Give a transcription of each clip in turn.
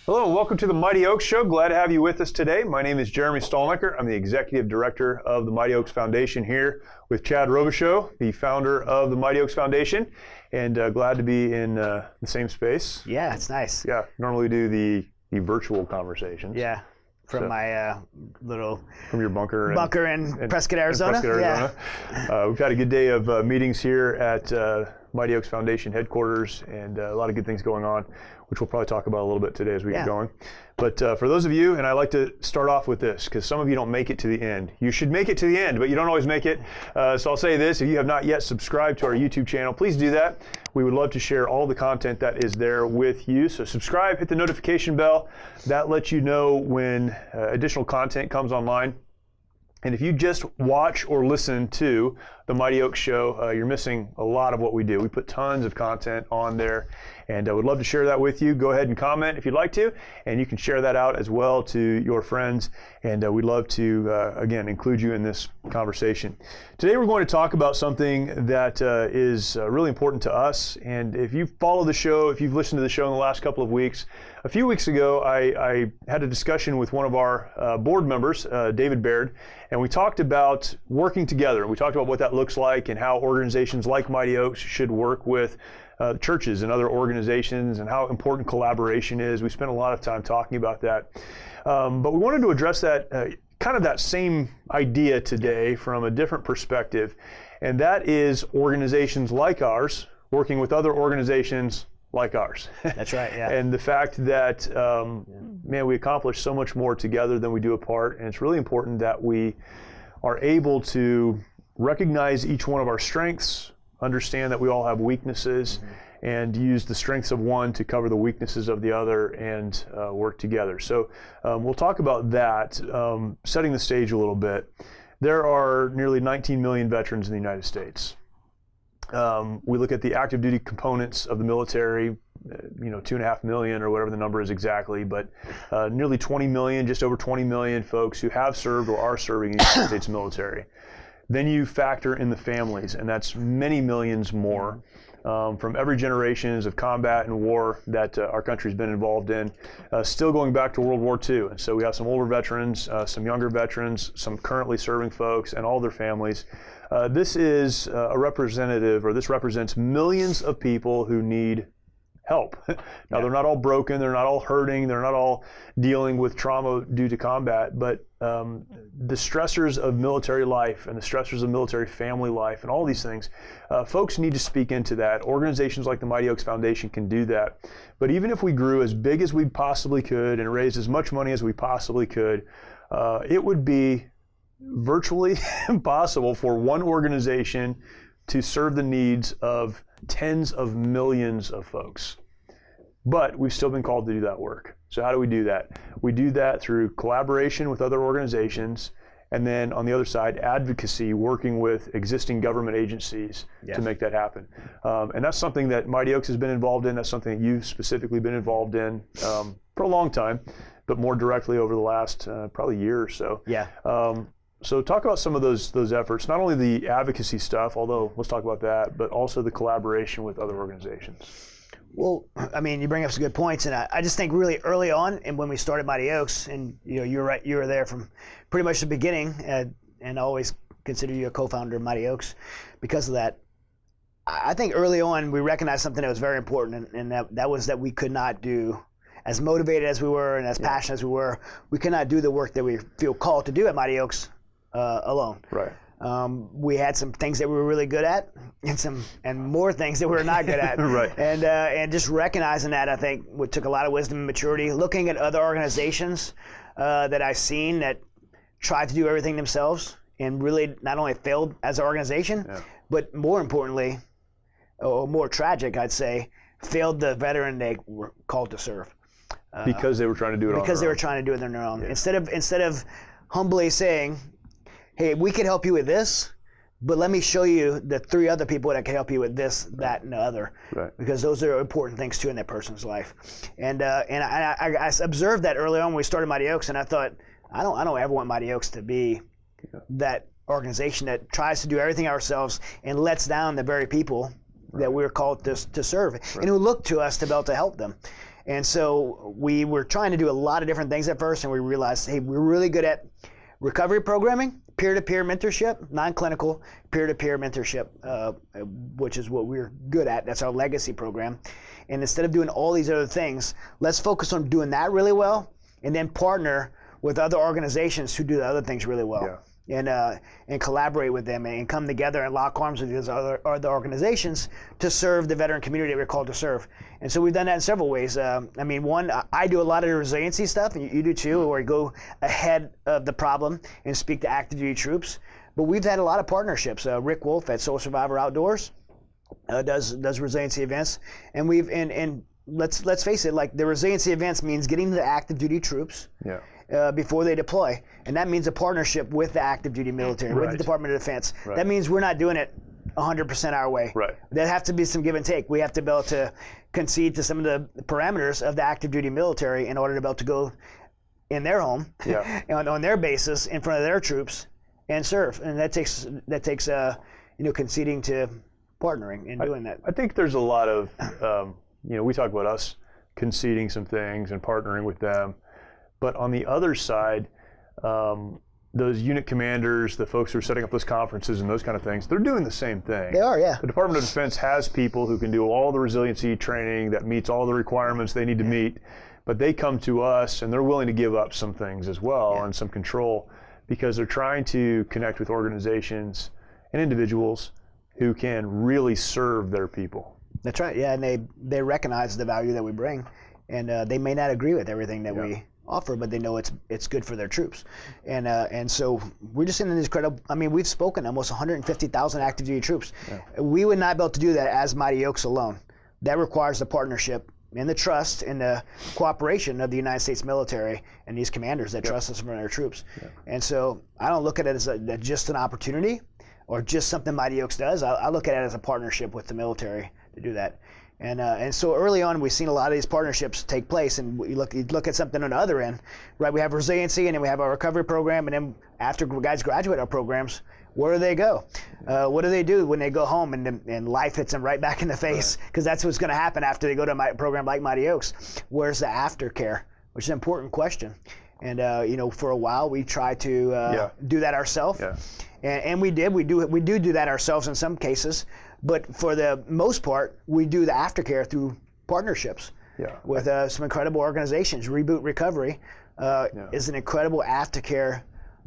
Hello and welcome to the Mighty Oaks Show. Glad to have you with us today. My name is Jeremy Stalnecker. I'm the Executive Director of the Mighty Oaks Foundation here with Chad Robichaux, the founder of the Mighty Oaks Foundation, and glad to be in the same space. Yeah, it's nice. Yeah, normally we do the virtual conversations. Yeah, from my little from your bunker in Prescott, Arizona. Prescott, Arizona. Yeah. We've had a good day of meetings here at Mighty Oaks Foundation headquarters, and a lot of good things going on, which we'll probably talk about a little bit today as we get going. But for those of you, and I like to start off with this, because some of you don't make it to the end. You should make it to the end, but you don't always make it. So I'll say this, if you have not yet subscribed to our YouTube channel, please do that. We would love to share all the content that is there with you. So subscribe, hit the notification bell. That lets you know when additional content comes online. And if you just watch or listen to the Mighty Oaks Show, you're missing a lot of what we do. We put tons of content on there, and I would love to share that with you. Go ahead and comment if you'd like to, and you can share that out as well to your friends, and we'd love to, again, include you in this conversation. Today we're going to talk about something that is really important to us, and if you follow the show, if you've listened to the show in the last couple of weeks, a few weeks ago I had a discussion with one of our board members, David Baird, and we talked about working together. We talked about what that looks like and how organizations like Mighty Oaks should work with churches and other organizations and how important collaboration is. We spent a lot of time talking about that. But we wanted to address that kind of that same idea today from a different perspective, and that is organizations like ours working with other organizations like ours. That's right, yeah. And the fact that, man, we accomplish so much more together than we do apart, and it's really important that we are able to recognize each one of our strengths, understand that we all have weaknesses, and use the strengths of one to cover the weaknesses of the other and work together. So we'll talk about that, setting the stage a little bit. There are nearly 19 million veterans in the United States. We look at the active duty components of the military, 2.5 million or whatever the number is exactly, but nearly 20 million, just over 20 million folks who have served or are serving in the United States military. Then you factor in the families, and that's many millions more from every generations of combat and war that our country's been involved in, still going back to World War II. And so we have some older veterans, some younger veterans, some currently serving folks, and all their families. This is a representative, or this represents millions of people who need help. Now, they're not all broken, they're not all hurting, they're not all dealing with trauma due to combat, but the stressors of military life and the stressors of military family life and all these things, folks need to speak into that. Organizations like the Mighty Oaks Foundation can do that. But even if we grew as big as we possibly could and raised as much money as we possibly could, it would be virtually impossible for one organization to serve the needs of tens of millions of folks. But we've still been called to do that work. So how do we do that? We do that through collaboration with other organizations, and then on the other side, advocacy, working with existing government agencies to make that happen. And that's something that Mighty Oaks has been involved in. That's something that you've specifically been involved in for a long time, but more directly over the last probably year or so. Yeah. So talk about some of those efforts, not only the advocacy stuff, although let's talk about that, but also the collaboration with other organizations. Well, I mean, you bring up some good points, and I just think really early on, and when we started Mighty Oaks, and you're right, you were there from pretty much the beginning, and I always consider you a co-founder of Mighty Oaks because of that. I think early on we recognized something that was very important, and that was that we could not do, as motivated as we were and as passionate as we could not do the work that we feel called to do at Mighty Oaks alone. Right. We had some things that we were really good at, and more things that we were not good at. Right. And just recognizing that, I think, took a lot of wisdom and maturity. Looking at other organizations that I've seen that tried to do everything themselves and really not only failed as an organization, but more importantly, or more tragic, I'd say, failed the veteran they were called to serve. Because they were trying to do it on their own. Because they were trying to do it on their own. Instead of humbly saying, hey, we could help you with this, but let me show you the 3 other people that can help you with this, that, and the other. Right. Because those are important things too in that person's life. And I observed that early on when we started Mighty Oaks, and I thought, I don't ever want Mighty Oaks to be that organization that tries to do everything ourselves and lets down the very people that we're called to serve, and who look to us to be able to help them. And so we were trying to do a lot of different things at first, and we realized, hey, we're really good at recovery programming, peer-to-peer mentorship, non-clinical peer-to-peer mentorship, which is what we're good at. That's our legacy program. And instead of doing all these other things, let's focus on doing that really well, and then partner with other organizations who do the other things really well. Yeah. And collaborate with them and come together and lock arms with these other organizations to serve the veteran community that we're called to serve. And so we've done that in several ways. I mean, one, I do a lot of the resiliency stuff, and you do too, where you go ahead of the problem and speak to active duty troops. But we've had a lot of partnerships. Rick Wolf at Soul Survivor Outdoors does resiliency events, and let's face it, like the resiliency events means getting to the active duty troops. Yeah. Before they deploy. And that means a partnership with the active duty military, with the Department of Defense. Right. That means we're not doing it 100% our way. Right. There has to be some give and take. We have to be able to concede to some of the parameters of the active duty military in order to be able to go in their home, on their bases, in front of their troops, and serve. And that takes conceding to partnering and doing that. I think there's a lot of, we talk about us conceding some things and partnering with them. But on the other side, those unit commanders, the folks who are setting up those conferences and those kind of things, they're doing the same thing. They are, yeah. The Department of Defense has people who can do all the resiliency training that meets all the requirements they need to meet, but they come to us and they're willing to give up some things as well and some control because they're trying to connect with organizations and individuals who can really serve their people. That's right, yeah, and they recognize the value that we bring, and they may not agree with everything that we offer, but they know it's good for their troops, and so we're just in this incredible. I mean, we've spoken to almost 150,000 active duty troops. Yeah. We would not be able to do that as Mighty Oaks alone. That requires the partnership and the trust and the cooperation of the United States military and these commanders that trust us from their troops. Yeah. And so I don't look at it as just an opportunity or just something Mighty Oaks does. I look at it as a partnership with the military to do that. And so early on, we've seen a lot of these partnerships take place, and you look at something on the other end, right? We have resiliency, and then we have our recovery program, and then after guys graduate our programs, where do they go? What do they do when they go home and life hits them right back in the face? Because that's what's going to happen after they go to a program like Mighty Oaks. Where's the aftercare? Which is an important question. And for a while, we tried to do that ourselves, and we did. We do that ourselves in some cases. But for the most part, we do the aftercare through partnerships with some incredible organizations. Reboot Recovery is an incredible aftercare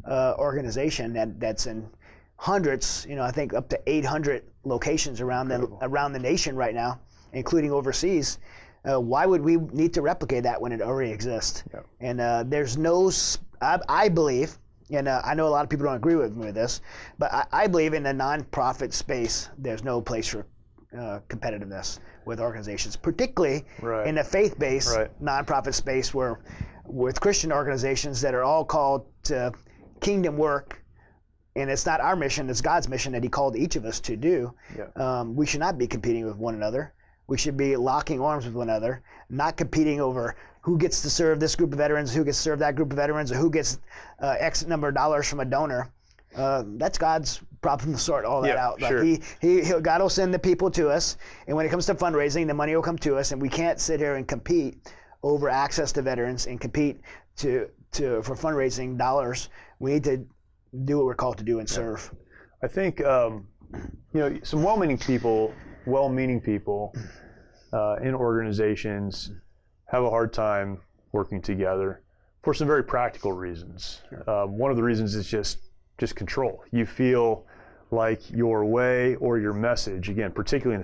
organization that's in hundreds, I think up to 800 locations around the nation right now, including overseas. Why would we need to replicate that when it already exists? Yeah. And there's no, I believe, and I know a lot of people don't agree with me with this, but I believe in the nonprofit space, there's no place for competitiveness with organizations, particularly in the faith-based nonprofit space where with Christian organizations that are all called to kingdom work, and it's not our mission, it's God's mission that he called each of us to do. Yeah. We should not be competing with one another. We should be locking arms with one another, not competing over who gets to serve this group of veterans, who gets to serve that group of veterans, or who gets X number of dollars from a donor. That's God's problem to sort all that out. Like sure. God will send the people to us, and when it comes to fundraising, the money will come to us, and we can't sit here and compete over access to veterans and compete for fundraising dollars. We need to do what we're called to do and serve. I think some well-meaning people in organizations have a hard time working together for some very practical reasons. One of the reasons is just control. You feel like your way or your message, again, particularly on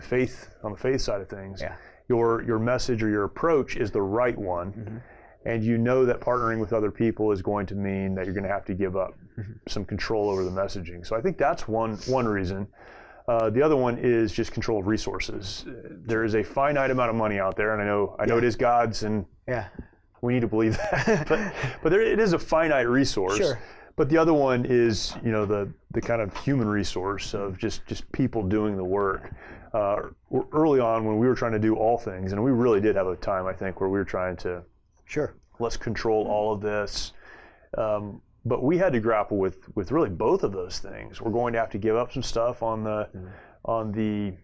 the faith side of things, your message or your approach is the right one, and you know that partnering with other people is going to mean that you're going to have to give up some control over the messaging. So I think that's one reason. The other one is just control of resources. There is a finite amount of money out there, and I know it is God's, and we need to believe that. but it is a finite resource. Sure. But the other one is, the kind of human resource of just people doing the work. Early on, when we were trying to do all things, and we really did have a time, I think, where we were trying to let's control all of this. But we had to grapple with really both of those things. We're going to have to give up some stuff on the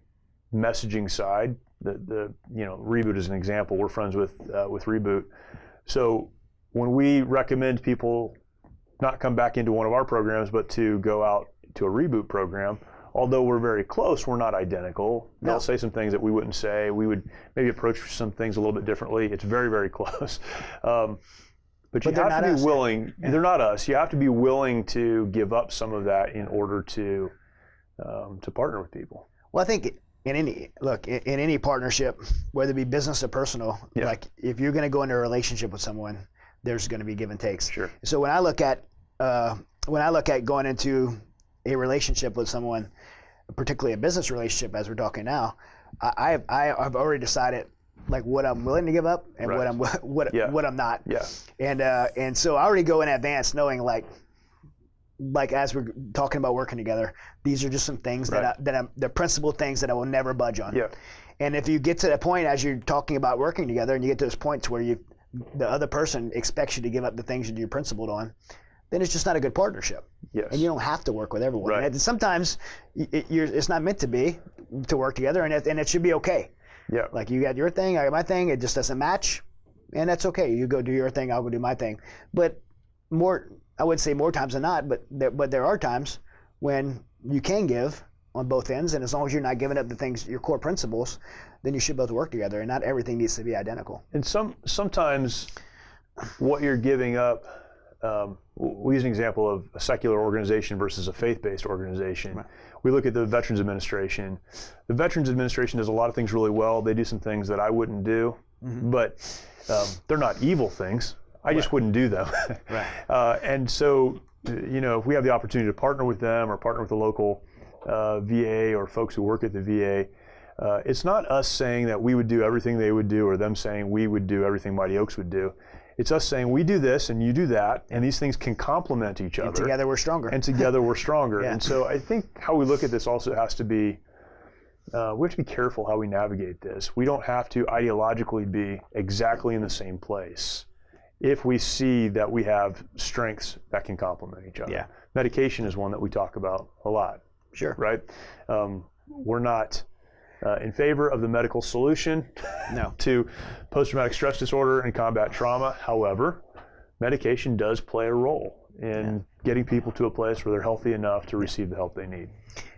messaging side Reboot is an example. We're friends with Reboot. So when we recommend people not come back into one of our programs, but to go out to a Reboot program, although we're very close, we're not identical. No. They'll say some things that we wouldn't say. We would maybe approach some things a little bit differently. It's very, very close. But you have to be willing. Yeah. They're not us. You have to be willing to give up some of that in order to partner with people. Well, I think in any partnership, whether it be business or personal, like if you're going to go into a relationship with someone, there's going to be give and takes. Sure. So when I look at going into a relationship with someone, particularly a business relationship, as we're talking now, I've already decided like what I'm willing to give up and what I'm not. Yeah. And so I already go in advance knowing like as we're talking about working together, these are just some things the principal things that I will never budge on. Yeah. And if you get to that point as you're talking about working together and you get to those points where the other person expects you to give up the things you're principled on, then it's just not a good partnership. Yes. And you don't have to work with everyone. Right. And sometimes it's not meant to be to work together, and it should be okay. Yeah. Like you got your thing, I got my thing. It just doesn't match, and that's okay. You go do your thing, I'll go do my thing. But I would say more times than not. But there are times when you can give on both ends, and as long as you're not giving up the things, your core principles, then you should both work together, and not everything needs to be identical. And sometimes what you're giving up. We'll use an example of a secular organization versus a faith-based organization. Right. We look at the Veterans Administration. The Veterans Administration does a lot of things really well. They do some things that I wouldn't do, but they're not evil things. I just wouldn't do them. Right. And so, if we have the opportunity to partner with them or partner with the local VA or folks who work at the VA, it's not us saying that we would do everything they would do or them saying we would do everything Mighty Oaks would do. It's us saying we do this and you do that, and these things can complement each other. And together we're stronger. And together we're stronger. Yeah. And so I think how we look at this also has to be, we have to be careful how we navigate this. We don't have to ideologically be exactly in the same place if we see that we have strengths that can complement each other. Yeah. Medication is one that we talk about a lot. Sure. Right? We're not in favor of the medical solution to post-traumatic stress disorder and combat trauma. However, medication does play a role in getting people to a place where they're healthy enough to receive the help they need.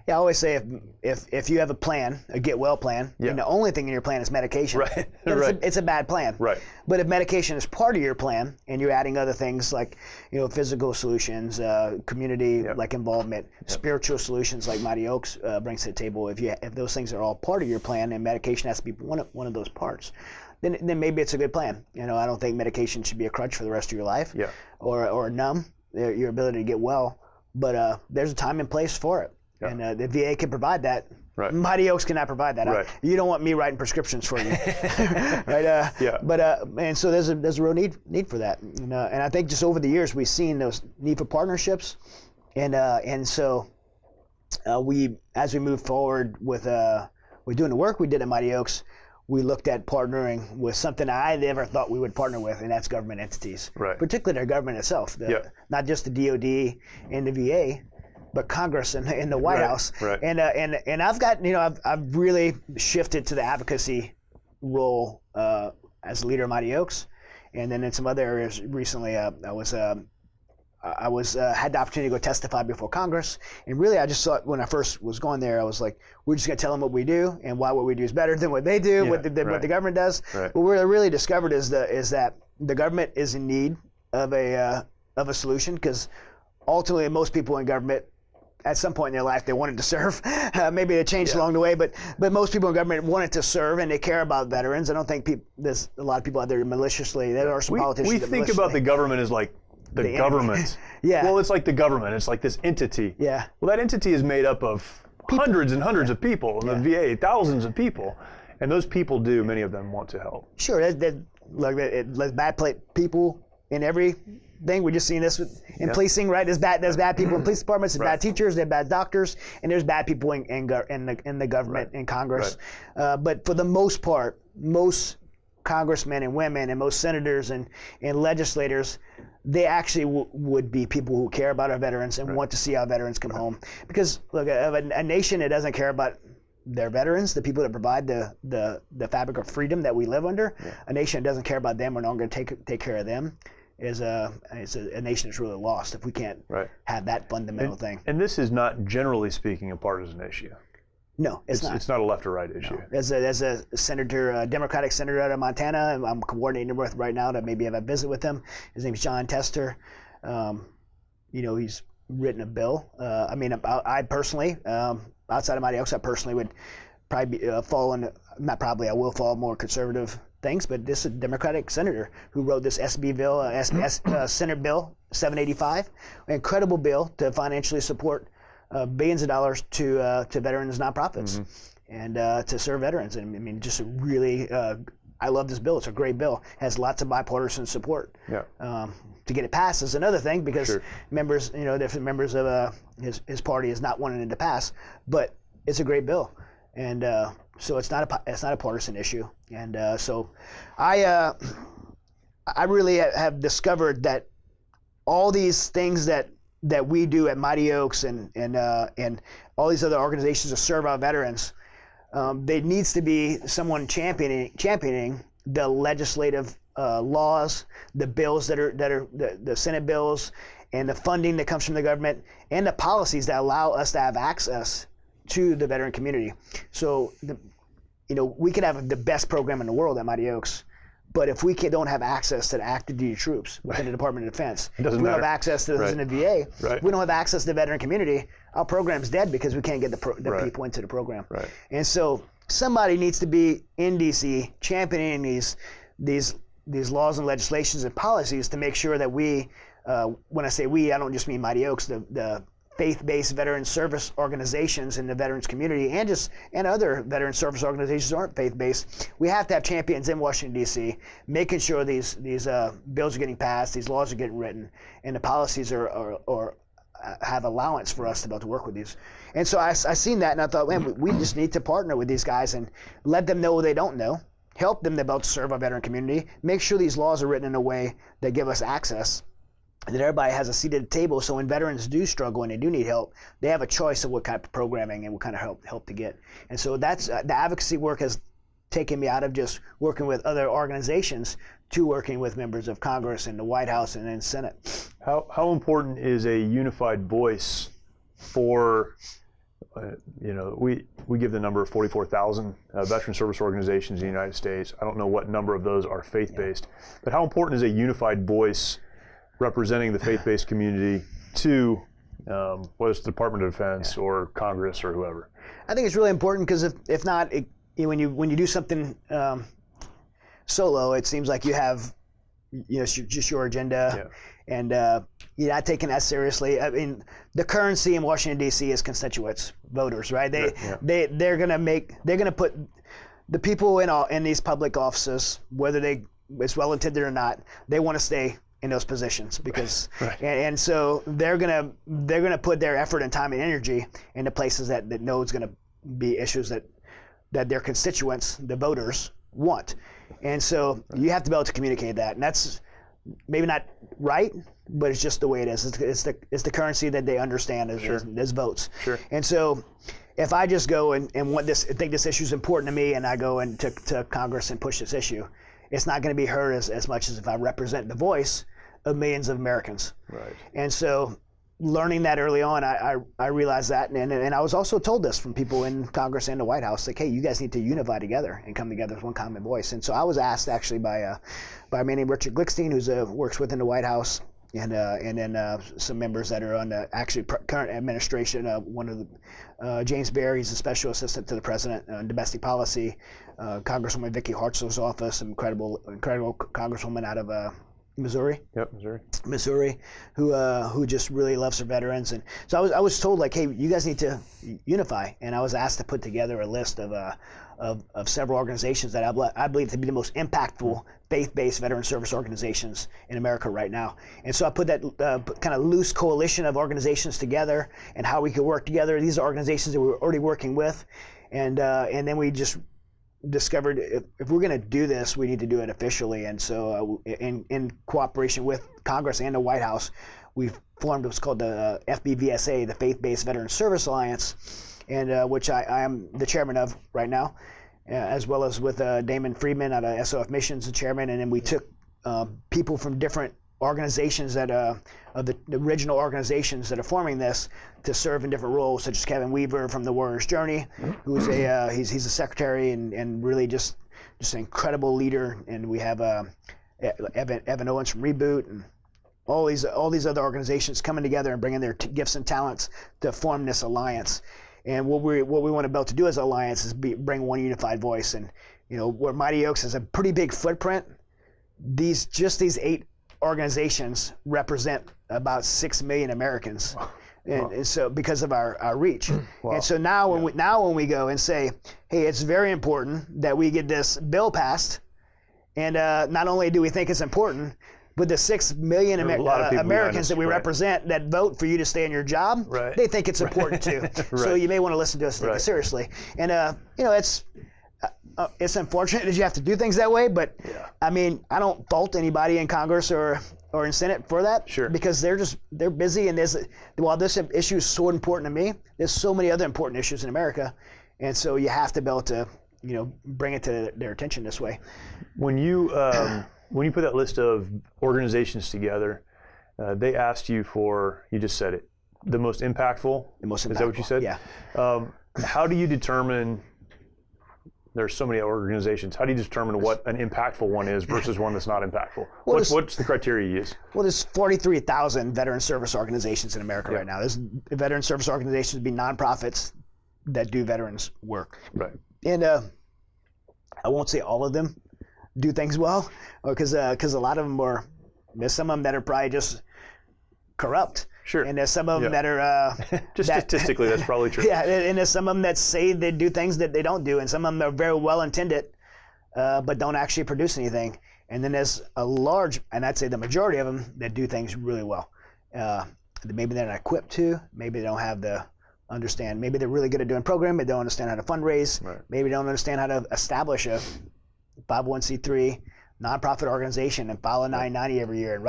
Yeah, I always say if you have a plan, a get well plan, and the only thing in your plan is medication, right. It's a bad plan. Right. But if medication is part of your plan and you're adding other things like physical solutions, community like involvement, spiritual solutions like Mighty Oaks brings to the table, if those things are all part of your plan and medication has to be one of those parts, then maybe it's a good plan. I don't think medication should be a crutch for the rest of your life or numb your ability to get well, but there's a time and place for it. Yeah. And the VA can provide that. Right. Mighty Oaks cannot provide that. Right. You don't want me writing prescriptions for you, right? But and so there's a real need for that. And I think just over the years we've seen those need for partnerships, and so we as we move forward with doing the work we did at Mighty Oaks, we looked at partnering with something I never thought we would partner with, and that's government entities, particularly their government itself, not just the DoD and the VA. But Congress and the White House, and I've got I've really shifted to the advocacy role as a leader of Mighty Oaks, and then in some other areas recently I had the opportunity to go testify before Congress, and really I just thought when I first was going there I was like, we're just gonna tell them what we do and why what we do is better than what they do, what the government does. But what I really discovered is that the government is in need of a solution, because ultimately most people in government, at some point in their life, they wanted to serve. Maybe they changed along the way, but most people in government wanted to serve, and they care about veterans. I don't think there's a lot of people out there maliciously. There are some politicians. We think about the government as like the government. Well, it's like the government. It's like this entity. Yeah. Well, that entity is made up of hundreds and hundreds of people, and the VA, thousands of people, and those people do. Many of them want to help. Sure. There's bad people in every thing. We're just seeing this in policing, right? There's bad people in police departments, there's bad teachers, there's bad doctors, and there's bad people in the government, in Congress. But for the most part, most congressmen and women and most senators and legislators, they actually would be people who care about our veterans and want to see our veterans come home. Because look, of a nation that doesn't care about their veterans, the people that provide the fabric of freedom that we live under. A nation that doesn't care about them, we're not going to take care of them, is a nation that's really lost if we can't have that fundamental thing. And this is not, generally speaking, a partisan issue. No, it's not. It's not a left or right issue. No. There's a senator, a Democratic senator out of Montana, I'm coordinating with right now to maybe have a visit with him. His name's John Tester. He's written a bill. I personally, outside of Mighty Oaks, I personally would probably fall in, not probably, I will fall more conservative things, but this is a Democratic senator who wrote this SB bill, Senate Bill 785, an incredible bill to financially support billions of dollars to veterans nonprofits and to serve veterans. And I mean, just a really, I love this bill. It's a great bill. It has lots of bipartisan support. To get it passed is another thing, because members, different members of his party is not wanting it to pass, but it's a great bill. And so it's not a partisan issue. And so I really have discovered that all these things that we do at Mighty Oaks and all these other organizations that serve our veterans, there needs to be someone championing the legislative laws, the bills that are the Senate bills, and the funding that comes from the government, and the policies that allow us to have access to the veteran community. So, we could have the best program in the world at Mighty Oaks, but if we don't have access to the active duty troops within the Department of Defense, if we don't have access to those in the VA, if we don't have access to the veteran community, our program's dead because we can't get the people into the program. And so somebody needs to be in DC championing these laws and legislations and policies to make sure that we, when I say we, I don't just mean Mighty Oaks, the faith-based veteran service organizations in the veterans community and other veteran service organizations who aren't faith-based. We have to have champions in Washington, D.C., making sure these bills are getting passed, these laws are getting written, and the policies are have allowance for us to be able to work with these. And so I seen that, and I thought, man, we just need to partner with these guys and let them know what they don't know, help them to be able to serve our veteran community, make sure these laws are written in a way that give us access, and that everybody has a seat at the table, so when veterans do struggle and they do need help, they have a choice of what kind of programming and what kind of help to get. And so that's the advocacy work has taken me out of just working with other organizations to working with members of Congress and the White House and then Senate. How important is a unified voice for, we give the number of 44,000 veteran service organizations in the United States. I don't know what number of those are faith-based, but how important is a unified voice representing the faith-based community to whether it's the Department of Defense or Congress or whoever? I think it's really important, because if not, when you do something solo, it seems like you have just your agenda, and you're not taking that seriously. I mean, the currency in Washington D.C. is constituents, voters, right? They're gonna put the people in these public offices, whether it's well intended or not, they want to stay in those positions because and so they're gonna put their effort and time and energy into places that know it's gonna be issues that their constituents, the voters, want. And so you have to be able to communicate that, and that's maybe not right, but it's just the way it is. It's the currency that they understand as votes. And so if I just go and think this issue is important to me, and I go to Congress and push this issue, it's not going to be heard as much as if I represent the voice of millions of Americans. And so learning that early on, I realized that, and I was also told this from people in Congress and the White House, like, hey, you guys need to unify together and come together as one common voice. And so I was asked actually by a man named Richard Glickstein, who's works within the White House, and then some members that are on the actually current administration. One of the James Baer, he's a special assistant to the president on domestic policy. Congresswoman Vicky Hartzell's office, incredible congresswoman out of Missouri. Missouri, who just really loves her veterans. And so I was told, like, hey, you guys need to unify. And I was asked to put together a list of several organizations that I believe to be the most impactful faith-based veteran service organizations in America right now. And so I put that kind of loose coalition of organizations together and how we could work together. These are organizations that we were already working with, and then we just discovered if we're going to do this, we need to do it officially. And so in cooperation with Congress and the White House, we've formed what's called the FBVSA, the Faith-Based Veteran Service Alliance. and which I am the chairman of right now, as well as with Damon Friedman out of SOF Missions, the chairman, and then we took people from different organizations that of the original organizations that are forming this to serve in different roles, such as Kevin Weaver from the Warrior's Journey, who's he's a secretary and really just an incredible leader, and we have Evan Owens from Reboot, and all these other organizations coming together and bringing their gifts and talents to form this alliance. And what we want to be able to do as an alliance is bring one unified voice. And where Mighty Oaks has a pretty big footprint, these 8 organizations represent about 6 million Americans. And so because of our reach. Wow. And so now when we go and say, hey, it's very important that we get this bill passed, and not only do we think it's important, but the 6 million Americans that we represent that vote for you to stay in your job, they think it's important too. So you may want to listen to us take it seriously. And it's unfortunate that you have to do things that way, but I mean, I don't fault anybody in Congress or in Senate for that, because they're busy, and while this issue is so important to me, there's so many other important issues in America, and so you have to be able to bring it to their attention this way. When you put that list of organizations together, they asked you for, you just said it, the most impactful? The most impactful. Is that what you said? Yeah. How do you determine, there's so many organizations, how do you determine what an impactful one is versus one that's not impactful? Well, what's the criteria you use? Well, there's 43,000 veteran service organizations in America right now. There's veteran service organizations would be nonprofits that do veterans work. Right. And I won't say all of them do things well, because a lot of them there's some of them that are probably just corrupt. Sure. And there's some of them that are statistically that's probably true. Yeah, and there's some of them that say they do things that they don't do, and some of them are very well intended, but don't actually produce anything. And then there's a large, and I'd say the majority of them, that do things really well. Maybe they're not equipped to. Maybe they don't have the understand. Maybe they're really good at doing programming, but they don't understand how to fundraise. Right. Maybe they don't understand how to establish a 501c3 nonprofit organization and file a 990 every year and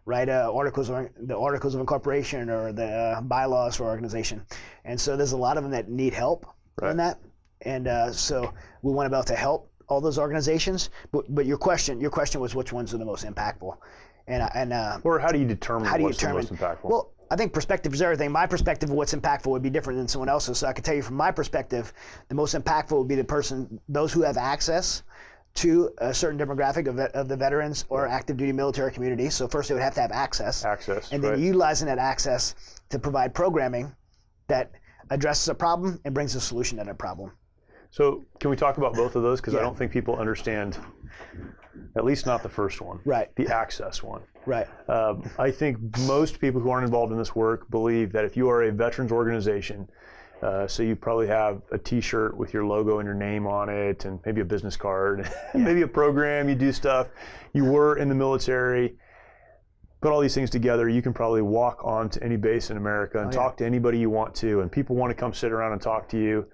write articles of incorporation or the bylaws for organization. And so there's a lot of them that need help in that. And so we want to be able to help all those organizations. But your question was which ones are the most impactful, or how do you determine what's the most impactful? Well, I think perspective is everything. My perspective of what's impactful would be different than someone else's. So I can tell you from my perspective, the most impactful would be those who have access to a certain demographic of the veterans or active duty military community. So first they would have to have access. And then utilizing that access to provide programming that addresses a problem and brings a solution to that problem. So can we talk about both of those? Because I don't think people understand, at least not the first one. Right. The access one. Right. I think most people who aren't involved in this work believe that if you are a veterans organization, so you probably have a T-shirt with your logo and your name on it, and maybe a business card, maybe a program, you do stuff. You were in the military. Put all these things together, you can probably walk onto any base in America and talk to anybody you want to, and people want to come sit around and talk to you.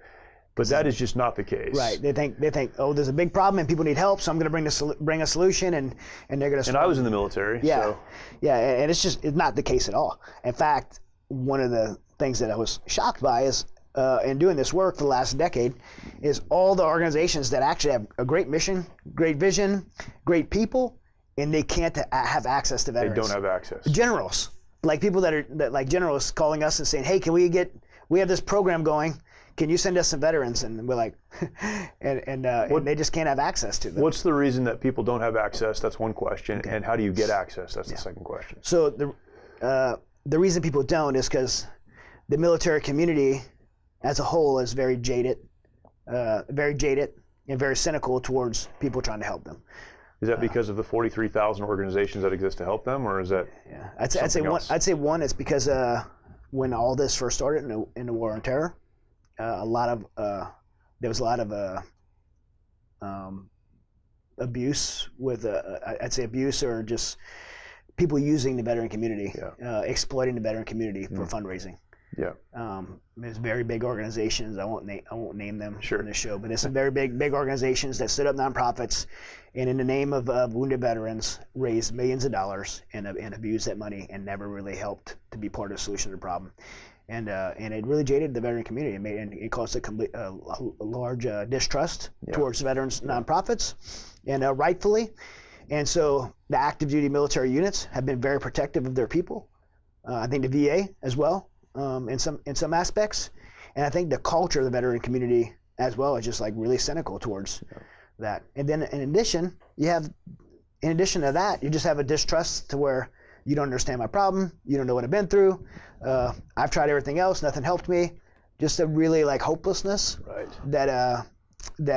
But that is just not the case. Right. They think, oh, there's a big problem and people need help, so I'm going to bring a solution, and they're going to. And I was in the military. Yeah. So. Yeah, and it's not the case at all. In fact, one of the things that I was shocked by is, in doing this work for the last decade, is all the organizations that actually have a great mission, great vision, great people, and they can't have access to veterans. They don't have access. Generals, like people that like generals calling us and saying, hey, we have this program going. Can you send us some veterans? And we're like, and they just can't have access to them. What's the reason that people don't have access? That's one question. Okay. And how do you get access? That's the second question. So the reason people don't is because the military community as a whole is very jaded and very cynical towards people trying to help them. Is that because of the 43,000 organizations that exist to help them, or is that? Yeah, I'd say one. It's because when all this first started in the war on terror, there was a lot of abuse with I'd say abuse or just people using the veteran community, exploiting the veteran community for fundraising. Yeah. There's very big organizations. I won't name them in this show, but there's some very big organizations that set up nonprofits, and in the name of wounded veterans, raised millions of dollars and abused that money and never really helped to be part of the solution to the problem. and it really jaded the veteran community. It caused a large distrust towards veterans nonprofits, and rightfully. And so the active duty military units have been very protective of their people. I think the VA as well, in some aspects, and I think the culture of the veteran community as well is just like really cynical towards that. And then in addition to that, you just have a distrust to where you don't understand my problem, you don't know what I've been through. I've tried everything else, nothing helped me. Just a really like hopelessness that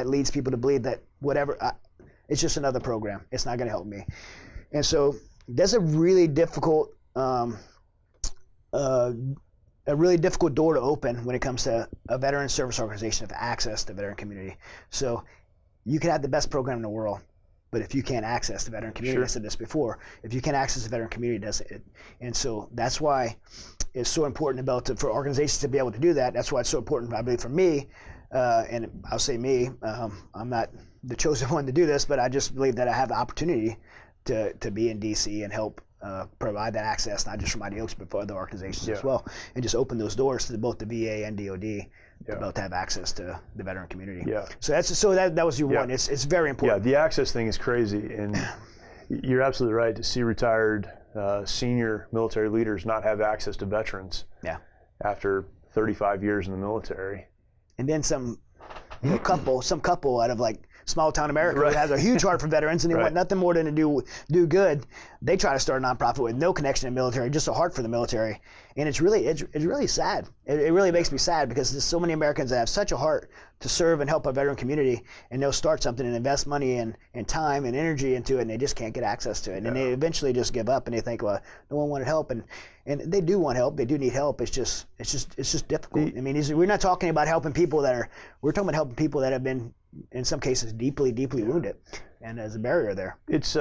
leads people to believe that it's just another program. It's not going to help me. And so that's a really difficult door to open when it comes to a veteran service organization of access to the veteran community. So you can have the best program in the world, but if you can't access the veteran community, I said this before, if you can't access the veteran community, and so that's why it's so important for organizations to be able to do that. That's why it's so important, I believe, for me, and I'll say me, I'm not the chosen one to do this, but I just believe that I have the opportunity to be in DC and help provide that access, not just for Mighty Oaks, but for other organizations as well, and just open those doors to both the VA and DOD to be able to have access to the veteran community. Yeah. So that was your one. It's very important. Yeah, the access thing is crazy, and you're absolutely right to see retired senior military leaders not have access to veterans. Yeah. After 35 years in the military. And then some couple out of like small town America who has a huge heart for veterans, and they want nothing more than to do good. They try to start a nonprofit with no connection to the military, just a heart for the military, and it's really sad. It really makes me sad because there's so many Americans that have such a heart to serve and help a veteran community, and they'll start something and invest money and time and energy into it, and they just can't get access to it, and they eventually just give up, and they think, well, no one wanted help, and they do want help. They do need help. It's just difficult. I mean, we're not talking about helping people we're talking about helping people that have been, in some cases, deeply wounded, and there's a barrier there. It's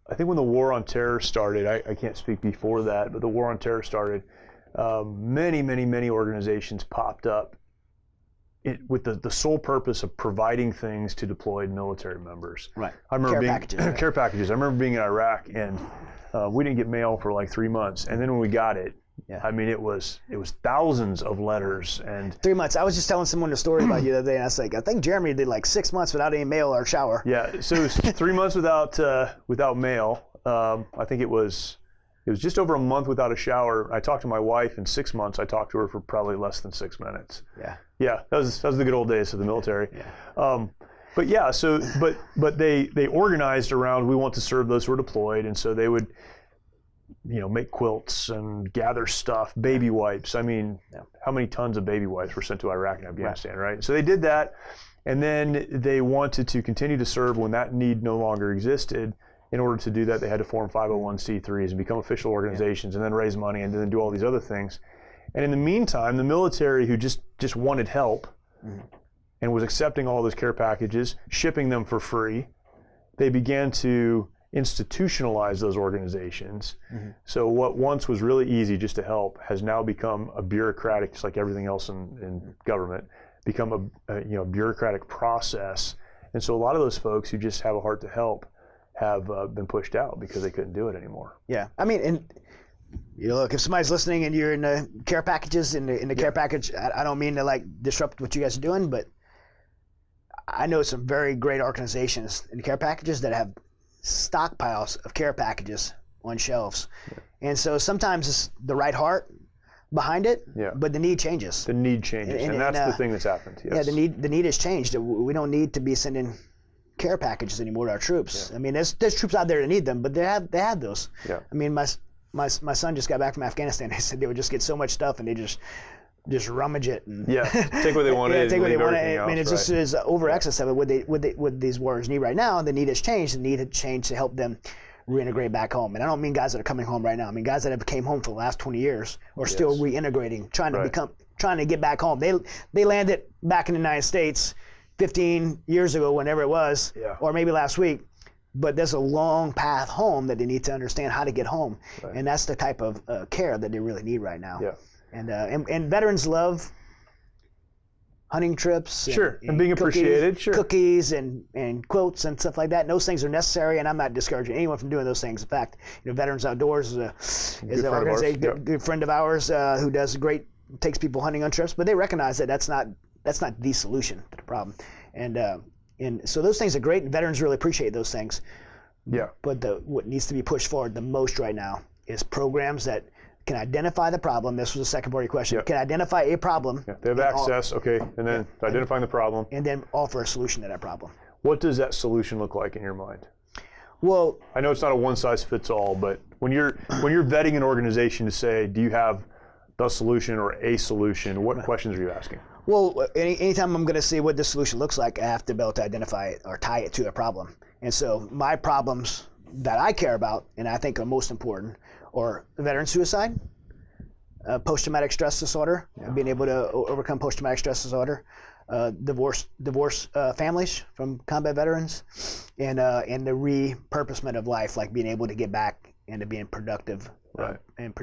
I think when the war on terror started, I can't speak before that, but the war on terror started, many organizations popped up with the sole purpose of providing things to deployed military members. Right. I remember care packages. I remember being in Iraq, and we didn't get mail for like 3 months, and then when we got it, I mean, it was thousands of letters and 3 months. I was just telling someone a story about you the other day, and I was like, I think Jeremy did like 6 months without any mail or shower. Yeah, so it was 3 months without mail. I think it was just over a month without a shower. I talked to my wife in 6 months. I talked to her for probably less than 6 minutes. Yeah, that was the good old days of the military. But yeah, so but they organized around, we want to serve those who are deployed, and so they would, make quilts and gather stuff, baby wipes. I mean, how many tons of baby wipes were sent to Iraq and Afghanistan, right? So they did that, and then they wanted to continue to serve when that need no longer existed. In order to do that, they had to form 501c3s and become official organizations, and then raise money, and then do all these other things. And in the meantime, the military, who just wanted help and was accepting all those care packages, shipping them for free, they began to institutionalize those organizations. So what once was really easy just to help has now become a bureaucratic, just like everything else in government, become a bureaucratic process. And so a lot of those folks who just have a heart to help have been pushed out because they couldn't do it anymore. Yeah, I mean, and look, if somebody's listening and you're in the care packages, in the care package, I don't mean to like disrupt what you guys are doing, but I know some very great organizations in the care packages that have stockpiles of care packages on shelves. And so sometimes it's the right heart behind it, but the need changes. The need changes, and that's the thing that's happened. Yes. Yeah, the need has changed. We don't need to be sending care packages anymore to our troops. I mean, there's troops out there that need them, but they have those. I mean, my son just got back from Afghanistan. They said they would just get so much stuff, and they just rummage it and take what they wanted. Take what they wanted. I mean, it's just is over excess of it. What these warriors need right now, the need has changed. The need had changed to help them reintegrate back home. And I don't mean guys that are coming home right now. I mean guys that have came home for the last 20 years or still reintegrating, trying to get back home. They landed back in the United States 15 years ago, whenever it was, or maybe last week. But there's a long path home that they need to understand how to get home, and that's the type of care that they really need right now. And veterans love hunting trips, and being appreciated, cookies and quilts and stuff like that. And those things are necessary, and I'm not discouraging anyone from doing those things. In fact, Veterans Outdoors is an organization, good friend of ours who does great takes people hunting on trips, but they recognize that that's not the solution to the problem. And so those things are great, and veterans really appreciate those things. Yeah. But what needs to be pushed forward the most right now is programs that can identify the problem. This was a second part of your question. Yep. Can identify a problem. Yeah. They have access, okay, and then identifying the problem. And then offer a solution to that problem. What does that solution look like in your mind? Well, I know it's not a one-size-fits-all, but when you're vetting an organization to say, do you have the solution or a solution, what questions are you asking? Well, anytime I'm going to see what the solution looks like, I have to be able to identify it or tie it to a problem. And so my problems that I care about and I think are most important are veteran suicide, post-traumatic stress disorder, being able to overcome post-traumatic stress disorder, divorce families from combat veterans, and the repurposement of life, like being able to get back into being productive and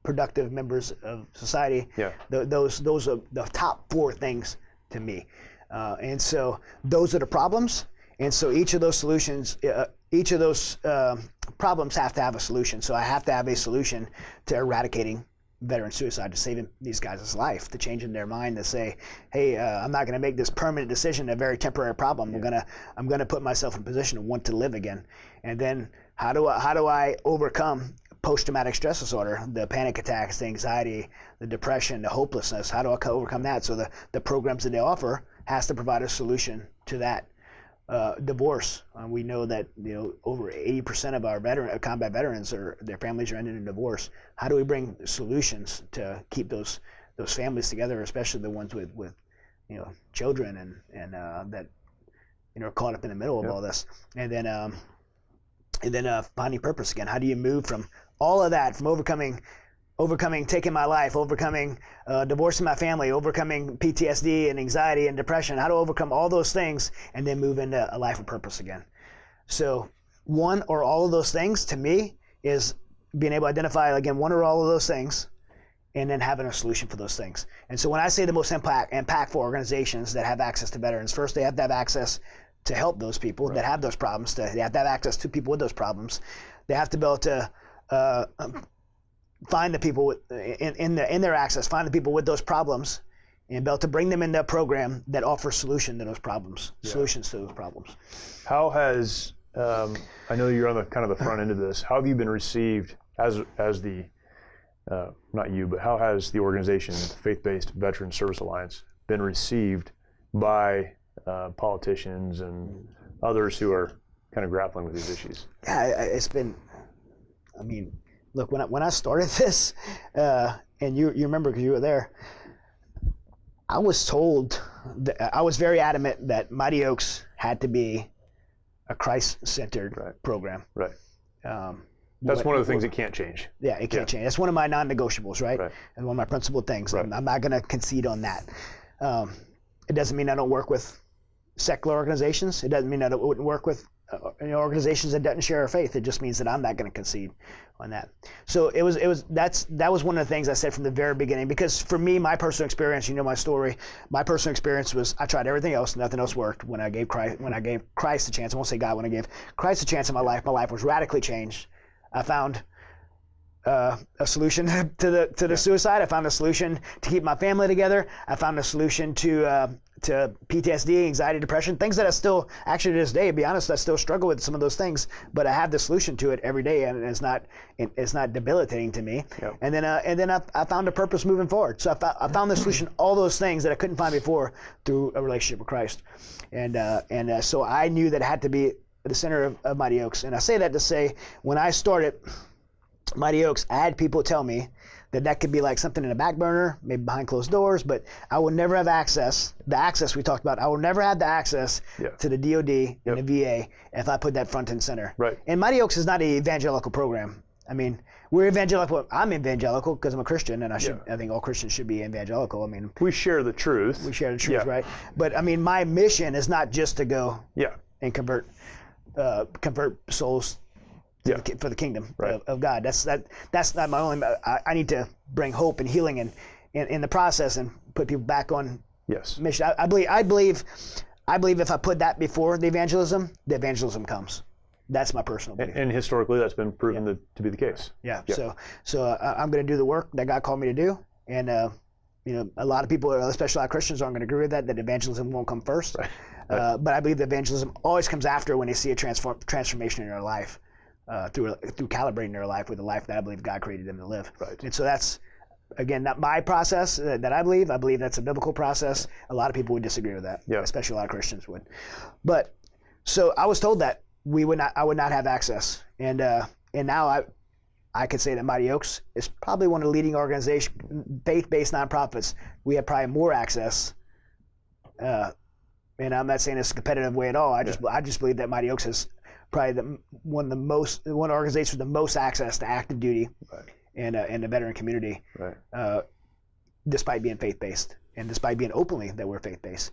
productive members of society. Yeah. Those are the top 4 things to me, and so those are the problems. And so each of those solutions, each of those problems have to have a solution. So I have to have a solution to eradicating veteran suicide, to saving these guys' life, to changing their mind, to say, hey, I'm not going to make this permanent decision a very temporary problem. I'm gonna put myself in a position to want to live again. And then how do I overcome post-traumatic stress disorder, the panic attacks, the anxiety, the depression, the hopelessness? How do I overcome that? So the programs that they offer has to provide a solution to that. Divorce. We know that over 80% of our combat veterans their families are ended in divorce. How do we bring solutions to keep those families together, especially the ones with children and that are caught up in the middle of all this? And then finding purpose again. How do you move from all of that, from overcoming taking my life, overcoming divorcing my family, overcoming PTSD and anxiety and depression, how to overcome all those things and then move into a life of purpose again. So one or all of those things to me is being able to identify, again, one or all of those things and then having a solution for those things. And so when I say the most impactful organizations that have access to veterans, first they have to have access to help those people that have those problems. They have to have access to people with those problems. They have to be able to find the people in their access, find the people with those problems, and be able to bring them into a program that offers solutions to those problems. How has I know you're on the kind of the front end of this. How have you been received as the not you, but how has the organization, Faith-Based Veteran Service Alliance, been received by politicians and others who are kind of grappling with these issues? Yeah, it's been. I mean, look, when I started this, and you remember because you were there, I was told that I was very adamant that Mighty Oaks had to be a Christ-centered program. Right. That's one of the things that can't change. Yeah, it can't change. That's one of my non-negotiables, right? And one of my principal things. Right. I'm not going to concede on that. It doesn't mean I don't work with secular organizations. It doesn't mean I wouldn't work with organizations that doesn't share our faith. It just means that I'm not going to concede on that. So that was one of the things I said from the very beginning, because for me, my personal experience, my story, my personal experience was I tried everything else, nothing else worked. When I gave Christ a chance, I won't say God, when I gave Christ a chance in my life was radically changed. I found a solution to the suicide. I found a solution to keep my family together. I found a solution to PTSD, anxiety, depression, things that I still, actually to this day, to be honest, I still struggle with some of those things, but I have the solution to it every day, and it's not debilitating to me. Yep. And then I found a purpose moving forward. So I found the solution, all those things that I couldn't find before, through a relationship with Christ. And so I knew that it had to be at the center of Mighty Oaks. And I say that to say, when I started Mighty Oaks, I had people tell me that could be like something in the back burner, maybe behind closed doors, but I would never have access, the access we talked about, I would never have the access to the DOD and the VA if I put that front and center. Right. And Mighty Oaks is not an evangelical program. I mean, we're evangelical. I'm evangelical because I'm a Christian, and I think all Christians should be evangelical. I mean, we share the truth. We share the truth, right? But I mean, my mission is not just to go and convert souls for the kingdom of God. That's not my only. I need to bring hope and healing in the process and put people back on mission. I believe if I put that before the evangelism comes. That's my personal belief. And historically, that's been proven to be the case. Yeah. So I'm going to do the work that God called me to do, and a lot of people, especially a lot of Christians, aren't going to agree with that evangelism won't come first. Right. But I believe that evangelism always comes after when they see a transformation in their life, through calibrating their life with the life that I believe God created them to live. Right. And so that's, again, not my process that I believe. I believe that's a biblical process. A lot of people would disagree with that, especially a lot of Christians would. But so I was told that I would not have access, and now I could say that Mighty Oaks is probably one of the leading organizations, faith-based nonprofits. We have probably more access, and I'm not saying this a competitive way at all. I just believe that Mighty Oaks is probably one organization with the most access to active duty, and the veteran community, despite being faith-based and despite being openly that we're faith-based.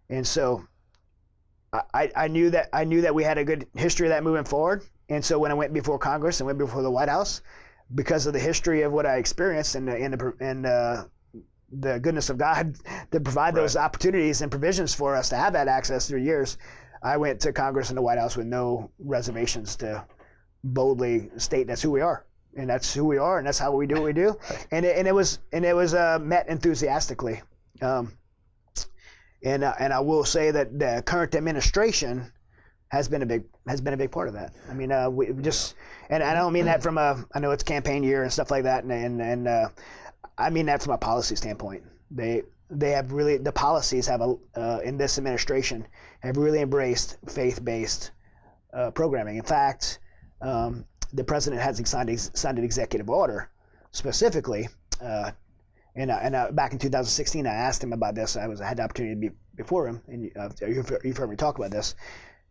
And so I knew that we had a good history of that moving forward. And so when I went before Congress and went before the White House, because of the history of what I experienced and the goodness of God to provide those opportunities and provisions for us to have that access through years, I went to Congress and the White House with no reservations to boldly state that's who we are. And that's who we are, and that's how we do what we do. And it was met enthusiastically. And I will say that the current administration has been a big part of that. I mean, we just, and I don't mean that from I know it's campaign year and stuff like that, and I mean that from a policy standpoint. They have really, the policies have in this administration have really embraced faith-based programming. In fact, the president has signed an executive order specifically. And back in 2016, I asked him about this. I had the opportunity to be before him, and you've heard me talk about this.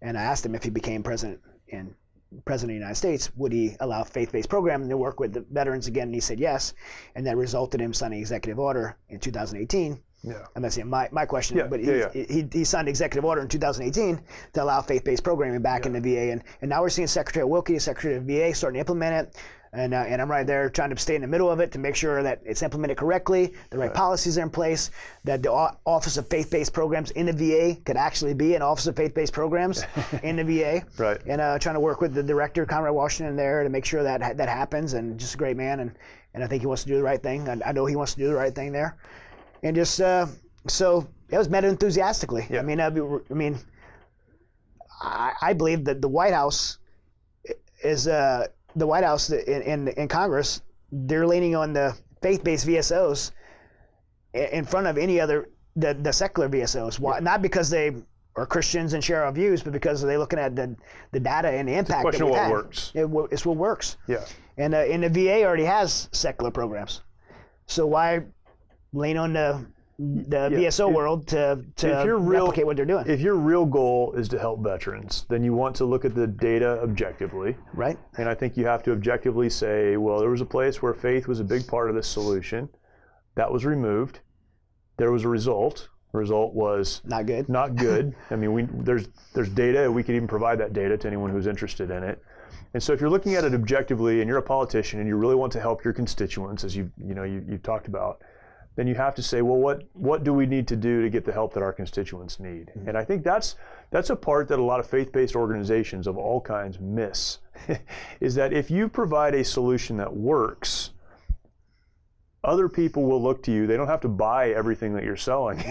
And I asked him if he became president of the United States, would he allow faith-based programming to work with the veterans again? And he said yes, and that resulted in him signing an executive order in 2018. Yeah. I'm not saying my question, but he signed an executive order in 2018 to allow faith-based programming back in the VA, and now we're seeing Secretary Wilkie, Secretary of VA, starting to implement it. And I'm right there trying to stay in the middle of it to make sure that it's implemented correctly, the right policies are in place, that the Office of Faith-Based Programs in the VA could actually be an Office of Faith-Based Programs in the VA. Right. And trying to work with the director, Conrad Washington, there to make sure that happens. And just a great man, and I think he wants to do the right thing. I know he wants to do the right thing there. And just so it was met enthusiastically. Yeah. I mean, I believe that the White House is. The White House in Congress, they're leaning on the faith-based VSOs in front of any other, the secular VSOs. Why? Not because they are Christians and share our views, but because they're looking at the data and the impact. It's a question of what works. It's what works. Yeah. And the VA already has secular programs, so why lean on the VSO world to replicate what they're doing? If your real goal is to help veterans, then you want to look at the data objectively. Right. And I think you have to objectively say, well, there was a place where faith was a big part of this solution. That was removed. There was a result. The result was not good. Not good. I mean, there's data. We could even provide that data to anyone who's interested in it. And so if you're looking at it objectively and you're a politician and you really want to help your constituents, as you've talked about, then you have to say, well, what do we need to do to get the help that our constituents need? Mm-hmm. And I think that's a part that a lot of faith-based organizations of all kinds miss, is that if you provide a solution that works, other people will look to you. They don't have to buy everything that you're selling,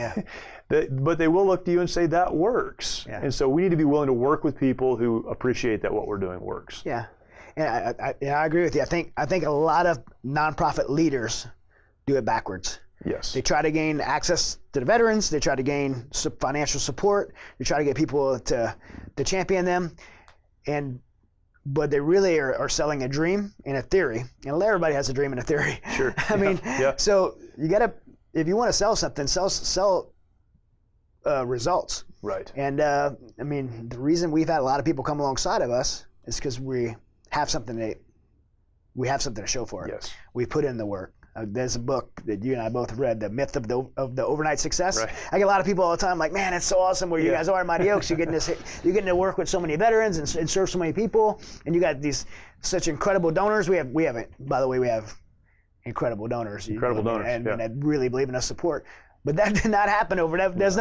but they will look to you and say, that works. Yeah. And so we need to be willing to work with people who appreciate that what we're doing works. Yeah, and I agree with you. I think a lot of nonprofit leaders do it backwards. Yes. They try to gain access to the veterans. They try to gain financial support. They try to get people to champion them, but they really are selling a dream and a theory. And everybody has a dream and a theory. Sure. I mean, so you gotta, if you want to sell something, sell results. Right. And I mean, the reason we've had a lot of people come alongside of us is because we have something to show for it. Yes. We put in the work. There's a book that you and I both read, The Myth of the Overnight Success. Right. I get a lot of people all the time like, man, it's so awesome where you guys are at Mighty Oaks. You're getting to work with so many veterans and serve so many people, and you got these such incredible donors. We have incredible donors. Incredible donors, and that really believe in us support. But that did not happen overnight. That's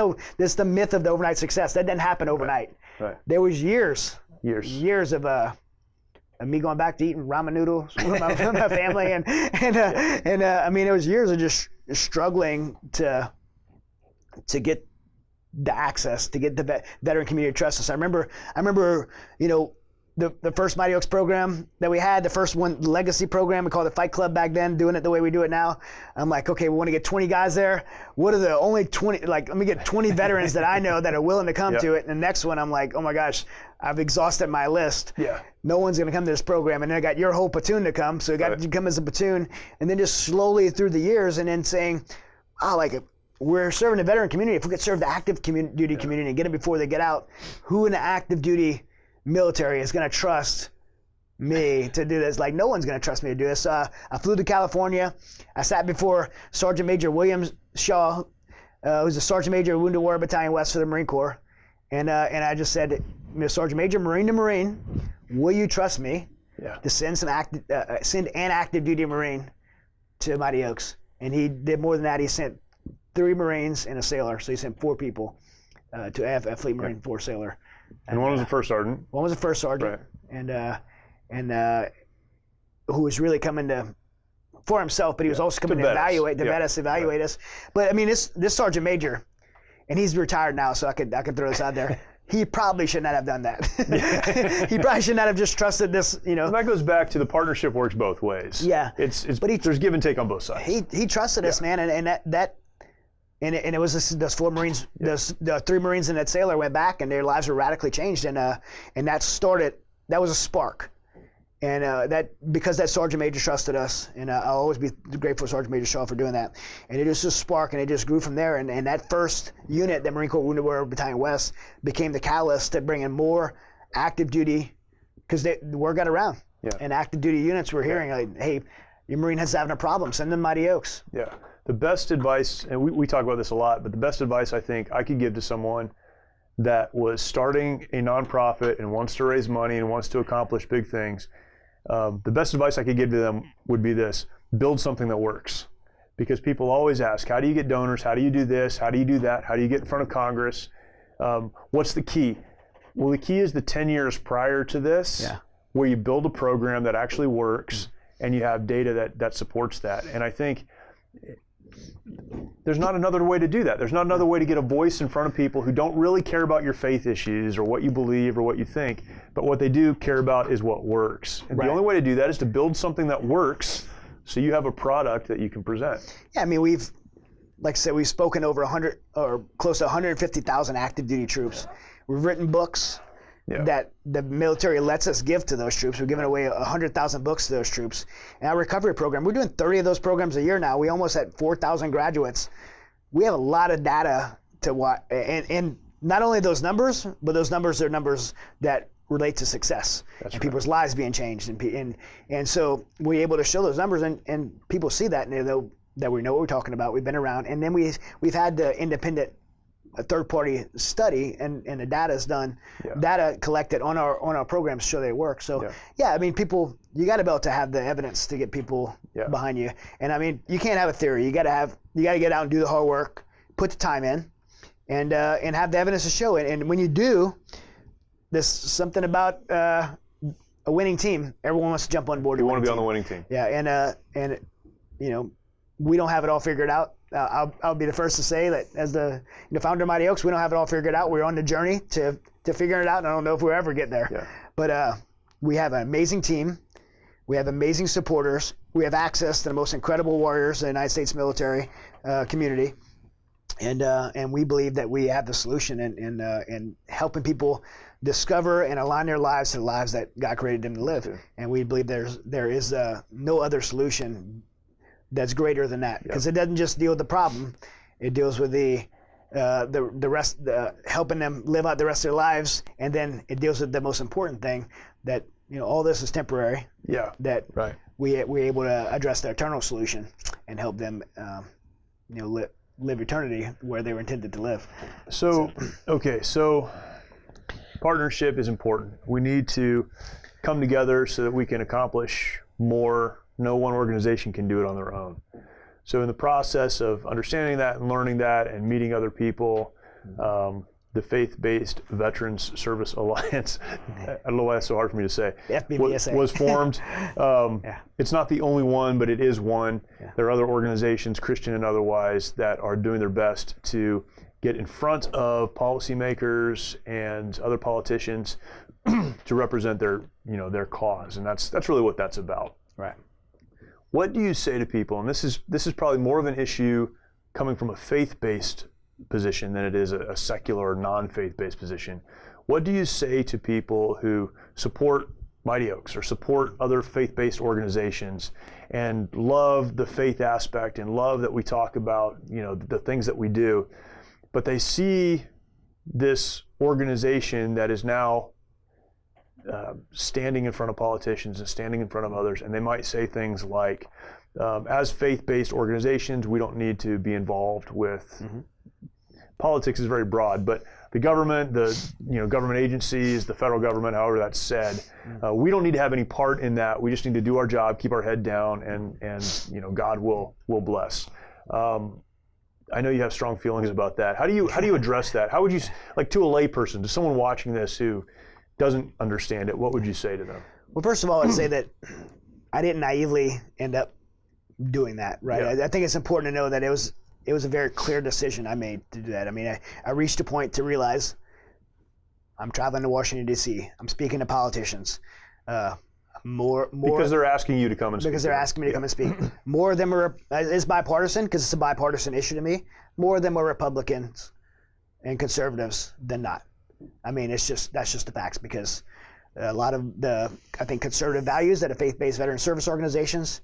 the myth of the overnight success. That didn't happen overnight. Right. There was years of me going back to eating ramen noodles with my family, and I mean, it was years of just struggling to get the access, to get the veteran community to trust us. I remember, the first Mighty Oaks program that we had, the first one, the legacy program, we called it Fight Club back then, doing it the way we do it now. I'm like, okay, we want to get 20 guys there. What are the only 20, let me get 20 veterans that I know that are willing to come to it. And the next one, I'm like, oh my gosh, I've exhausted my list. Yeah. No one's going to come to this program. And then I got your whole platoon to come. So you got to come as a platoon. And then just slowly through the years and then saying, we're serving the veteran community. If we could serve the active duty community and get them before they get out, who in the active duty military is going to trust me to do this? Like, no one's going to trust me to do this. I flew to California. I sat before Sergeant Major William Shaw, who's a Sergeant Major of Wounded Warrior Battalion West for the Marine Corps. And I just said, Sergeant Major, Marine to Marine, will you trust me to send an active duty Marine to Mighty Oaks? And he did more than that. He sent 3 Marines and a sailor. So he sent 4 people to a Fleet Marine 4 sailor. And one was a first sergeant. One was a first sergeant, and who was really coming to for himself, but he was also coming to evaluate us. But I mean, this Sergeant Major, and he's retired now, so I could throw this out there. He probably should not have done that. He probably should not have just trusted this. And that goes back to the partnership works both ways. Yeah, but there's give and take on both sides. He trusted us, man, and it was those 4 Marines, the 3 Marines and that sailor went back, and their lives were radically changed, and that was a spark, and that because that Sergeant Major trusted us, and I'll always be grateful to Sergeant Major Shaw for doing that, and it was just a spark, and it just grew from there, and that first unit, the Marine Corps Wounded Warrior Battalion West, became the catalyst to bring in more active duty, because the word got around, and active duty units were hearing, like, hey, your Marine is having a problem, send them Mighty Oaks. Yeah. The best advice, and we talk about this a lot, but the best advice I think I could give to someone that was starting a nonprofit and wants to raise money and wants to accomplish big things, the best advice I could give to them would be this: build something that works. Because people always ask, how do you get donors? How do you do this? How do you do that? How do you get in front of Congress? What's the key? Well, the key is the 10 years prior to this, where you build a program that actually works and you have data that supports that. And I think there's not another way to do that. There's not another way to get a voice in front of people who don't really care about your faith issues or what you believe or what you think, but what they do care about is what works. And the only way to do that is to build something that works so you have a product that you can present. Yeah, I mean, we've spoken over 100 or close to 150,000 active duty troops. We've written books that the military lets us give to those troops. We're giving away 100,000 books to those troops. And our recovery program, we're doing 30 of those programs a year now. We almost had 4,000 graduates. We have a lot of data to watch, and not only those numbers, but those numbers are numbers that relate to success and people's lives being changed. And so we're able to show those numbers, and people see that, and they know that we know what we're talking about. We've been around, and then we've had the independent third-party study, and the data is done, data collected on our programs show they work. So I mean, people, you got to be able to have the evidence to get people behind you. And I mean, you can't have a theory. You got to get out and do the hard work, put the time in, and have the evidence to show it. And when you do, there's something about a winning team. Everyone wants to jump on board. You want to be on the winning team. Yeah, and we don't have it all figured out. I'll be the first to say that as the founder of Mighty Oaks, we don't have it all figured out. We're on the journey to figuring it out, and I don't know if we'll ever get there. Yeah. But we have an amazing team. We have amazing supporters. We have access to the most incredible warriors in the United States military community, and we believe that we have the solution in helping people discover and align their lives to the lives that God created them to live. Yeah. And we believe there is no other solution that's greater than that, because it doesn't just deal with the problem; it deals with the rest, helping them live out the rest of their lives, and then it deals with the most important thing, that all this is temporary. Yeah. That we're able to address the eternal solution and help them, live eternity where they were intended to live. So partnership is important. We need to come together so that we can accomplish more. No one organization can do it on their own. So in the process of understanding that and learning that and meeting other people, the Faith-Based Veterans Service Alliance, I don't know why it's so hard for me to say, FBVSA. was formed. It's not the only one, but it is one. Yeah. There are other organizations, Christian and otherwise, that are doing their best to get in front of policymakers and other politicians to represent their cause, and that's really what that's about. Right. What do you say to people? And this is probably more of an issue coming from a faith-based position than it is a secular or non-faith-based position. What do you say to people who support Mighty Oaks or support other faith-based organizations and love the faith aspect and love that we talk about, the things that we do, but they see this organization that is now standing in front of politicians and standing in front of others, and they might say things like, as faith-based organizations, we don't need to be involved with politics is very broad, but the government, government agencies, the federal government, however that's said, we don't need to have any part in that. We just need to do our job, keep our head down, and God will bless. I know you have strong feelings about that. How do you address that? How would you, like, to a layperson, to someone watching this who doesn't understand it, what would you say to them? Well, first of all, I'd say that I didn't naively end up doing that, right? Yeah. I think it's important to know that it was a very clear decision I made to do that. I mean, I reached a point to realize I'm traveling to Washington, D.C. I'm speaking to politicians. More because they're asking you to come and speak. Because they're asking me to come and speak. More of them are, it's bipartisan because it's a bipartisan issue to me. More of them are Republicans and conservatives than not. I mean, that's just the facts, because a lot of I think conservative values that are faith-based veteran service organizations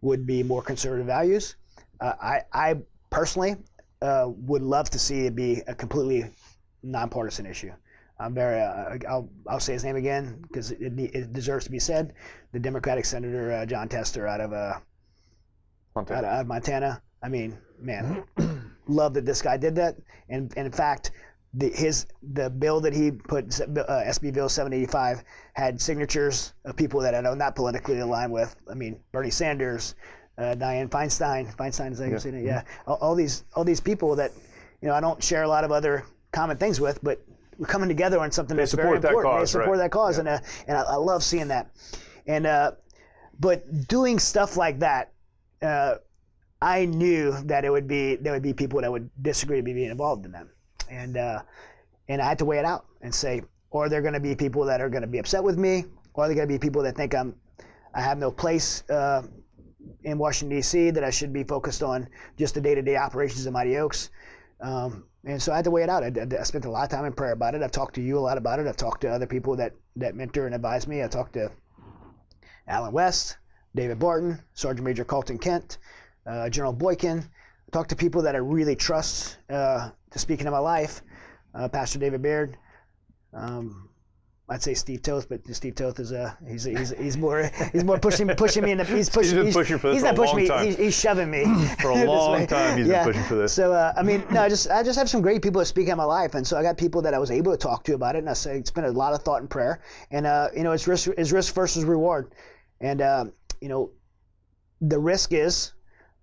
would be more conservative values. I personally would love to see it be a completely nonpartisan issue. I'm very, I'll say his name again because it deserves to be said. The Democratic Senator John Tester out of Montana. I mean, man, love that this guy did that. And in fact, the bill that he put, SB Bill 785, had signatures of people that I know not politically aligned with. I mean, Bernie Sanders, Dianne Feinstein, is that how you say that? Yeah. All these people that, I don't share a lot of other common things with, but we're coming together on something that's very important. They support that cause, yeah. And I love seeing that. And but doing stuff like that, I knew that there would be people that would disagree with me being involved in them, and I had to weigh it out and say, or they're going to be people that are going to be upset with me, or they're going to be people that think I have no place in Washington, D.C., that I should be focused on just the day-to-day operations of Mighty Oaks. And so I had to weigh it out. I spent a lot of time in prayer about it. I've talked to you a lot about it. I've talked to other people that mentor and advise me. I talked to Alan West, David Barton, Sergeant Major Carlton Kent, General Boykin. I talked to people that I really trust to speak into my life. Pastor David Baird. I'd say Steve Toth, but Steve Toth is he's more pushing me in the he's been pushing for this for a long time. He's shoving me for a long time. He's been pushing for this. So I mean, no, I just have some great people that speak in my life, and so I got people that I was able to talk to about it, and I spent a lot of thought and prayer, and it's risk versus reward, and the risk is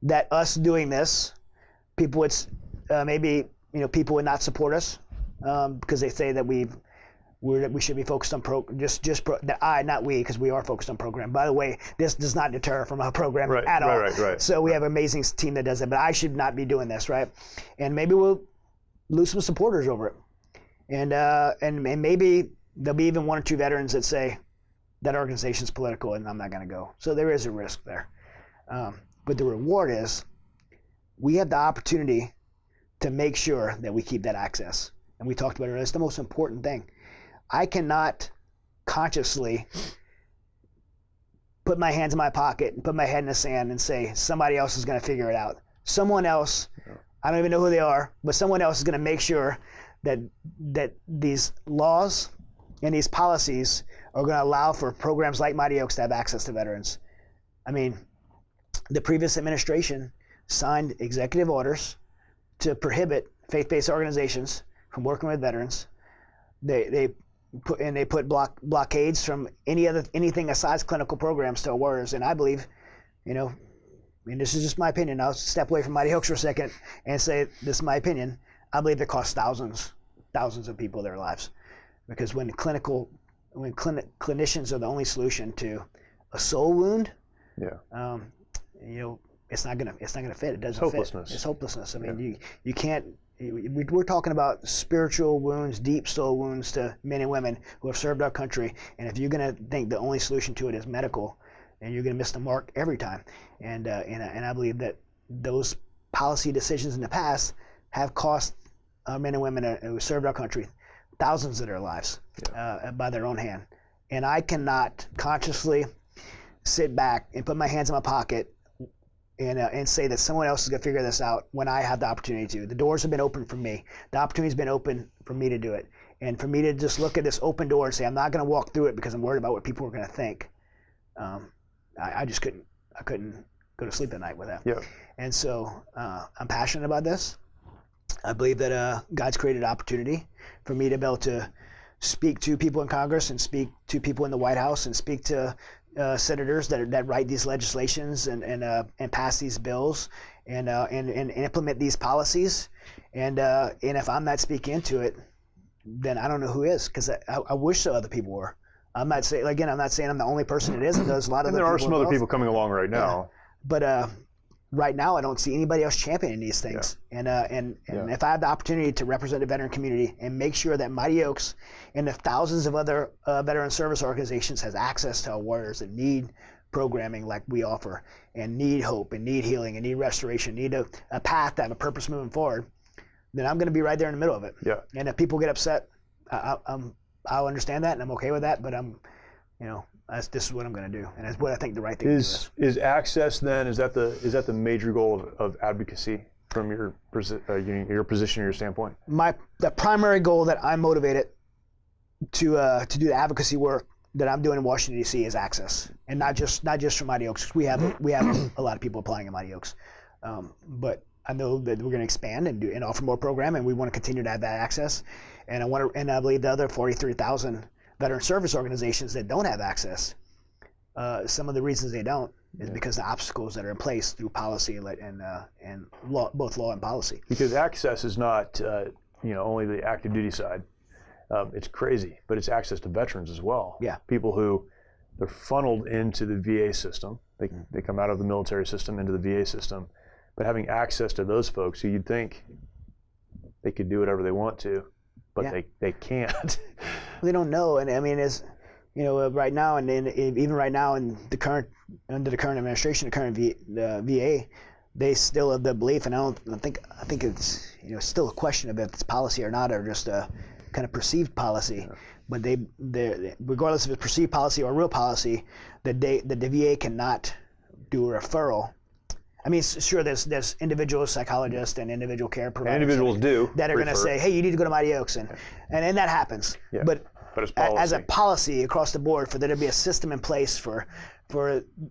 that us doing this, people would maybe people would not support us because they say that we should be focused on not we, because we are focused on program. By the way, this does not deter from our program at all. Right. So we have an amazing team that does it, but I should not be doing this, right? And maybe we'll lose some supporters over it, and maybe there'll be even one or two veterans that say that organization's political and I'm not going to go. So there is a risk there, but the reward is we have the opportunity to make sure that we keep that access. And we talked about it. That's the most important thing. I cannot consciously put my hands in my pocket and put my head in the sand and say somebody else is going to figure it out. Someone else, I don't even know who they are, but someone else is going to make sure that these laws and these policies are going to allow for programs like Mighty Oaks to have access to veterans. I mean, the previous administration signed executive orders to prohibit faith-based organizations from working with veterans. They put blockades from anything besides clinical programs to warriors. And I believe, this is just my opinion. I'll step away from Mighty Oaks for a second and say this is my opinion. I believe it costs thousands thousands of people their lives, because when clinicians are the only solution to a soul wound, it's not gonna fit. It doesn't fit. It's hopelessness. I mean, you can't. We're talking about spiritual wounds, deep soul wounds to men and women who have served our country, and if you're gonna think the only solution to it is medical, and you're gonna miss the mark every time. And I believe that those policy decisions in the past have cost men and women who served our country thousands of their lives by their own hand. And I cannot consciously sit back and put my hands in my pocket and say that someone else is going to figure this out when I have the opportunity to. The doors have been open for me. The opportunity's been open for me to do it. And for me to just look at this open door and say, I'm not going to walk through it because I'm worried about what people are going to think. I just couldn't go to sleep at night with that. Yeah. And so I'm passionate about this. I believe that God's created opportunity for me to be able to speak to people in Congress and speak to people in the White House and speak to senators that write these legislations and pass these bills and implement these policies. And if I'm not speaking into it, then I don't know who is, because I wish so other people were. I'm not saying I'm the only person it is. And there's a lot of. And there are some other people coming along right now. But right now, I don't see anybody else championing these things. Yeah. And if I have the opportunity to represent the veteran community and make sure that Mighty Oaks and the thousands of other veteran service organizations has access to our warriors that need programming like we offer, and need hope and need healing and need restoration, need a path to have a purpose moving forward, then I'm going to be right there in the middle of it. Yeah. And if people get upset, I'll understand that, and I'm okay with that. But this is what I'm going to do, and that's what I think the right thing to do is. Is access then? Is that the major goal of advocacy from your position, your standpoint? The primary goal that I'm motivated to do the advocacy work that I'm doing in Washington D.C. is access, and not just for Mighty Oaks. We have a lot of people applying in Mighty Oaks, but I know that we're going to expand and offer more program, and we want to continue to have that access. And I believe the other 43,000 veteran service organizations that don't have access, some of the reasons they don't is because the obstacles that are in place through policy and law, both law and policy. Because access is not only the active duty side. It's crazy, but it's access to veterans as well. Yeah. People who they're funneled into the VA system. They come out of the military system into the VA system, but having access to those folks who you'd think they could do whatever they want to, but they can't. They don't know, and I mean, right now, and even right now, under the current administration, the current VA, they still have the belief, and I think it's still a question of if it's policy or not, or just a kind of perceived policy. Yeah. But they regardless if it's perceived policy or real policy, the VA cannot do a referral. I mean, sure, there's individual psychologists and individual care providers. And individuals that are going to say, hey, you need to go to Mighty Oaks, and that happens. Yeah. But it's policy. As a policy across the board, for there to be a system in place for